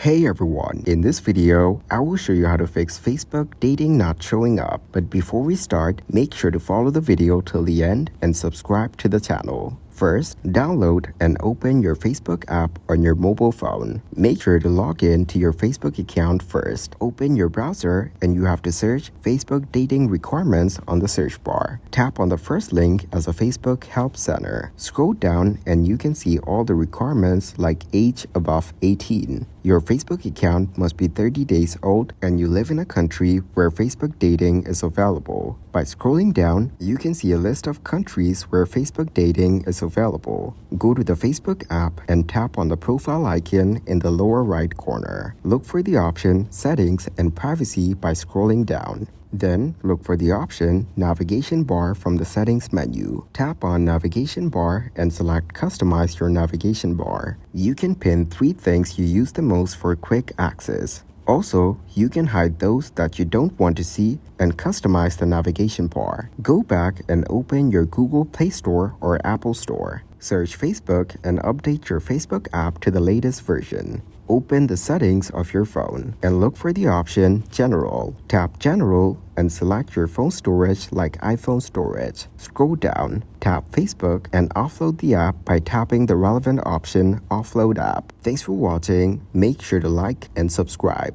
Hey everyone, in this video, I will show you how to fix Facebook dating not showing up. But before we start, make sure to follow the video till the end and subscribe to the channel. First, download and open your Facebook app on your mobile phone. Make sure to log in to your Facebook account first. Open your browser and you have to search Facebook dating requirements on the search bar. Tap on the first link as a Facebook Help Center. Scroll down and you can see all the requirements like age above 18. Your Facebook account must be 30 days old and you live in a country where Facebook dating is available. By scrolling down, you can see a list of countries where Facebook dating is available. Go to the Facebook app and tap on the profile icon in the lower right corner. Look for the option Settings and Privacy by scrolling down. Then, look for the option Navigation Bar from the Settings menu. Tap on Navigation Bar and select Customize your navigation bar. You can pin 3 things you use the most for quick access. Also, you can hide those that you don't want to see and customize the navigation bar. Go back and open your Google Play Store or Apple Store. Search Facebook and update your Facebook app to the latest version. Open the settings of your phone and look for the option General. Tap General and select your phone storage like iPhone storage. Scroll down, tap Facebook and offload the app by tapping the relevant option Offload App. Thanks for watching. Make sure to like and subscribe.